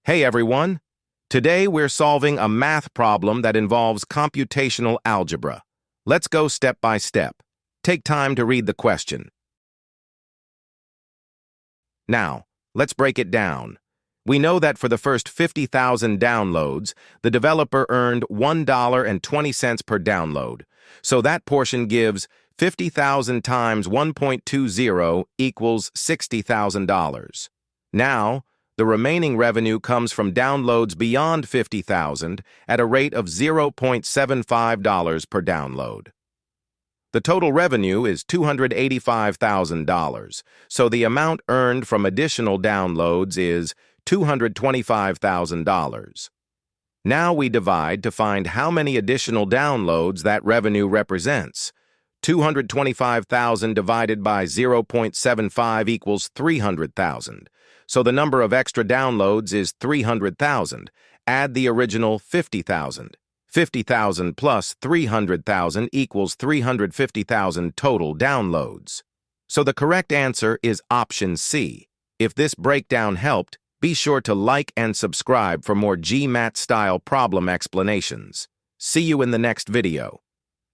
Hey everyone! Today we're solving a math problem that involves computational algebra. Let's go step by step. Take time to read the question. Now, let's break it down. We know that for the first 50,000 downloads, the developer earned $1.20 per download. So that portion gives 50,000 times 1.20 equals $60,000. Now, the remaining revenue comes from downloads beyond 50,000 at a rate of $0.75 per download. The total revenue is $285,000, so the amount earned from additional downloads is $225,000. Now we divide to find how many additional downloads that revenue represents. 225,000 divided by 0.75 equals 300,000. So the number of extra downloads is 300,000. Add the original 50,000. 50,000 plus 300,000 equals 350,000 total downloads. So the correct answer is option C. If this breakdown helped, be sure to like and subscribe for more GMAT-style problem explanations. See you in the next video.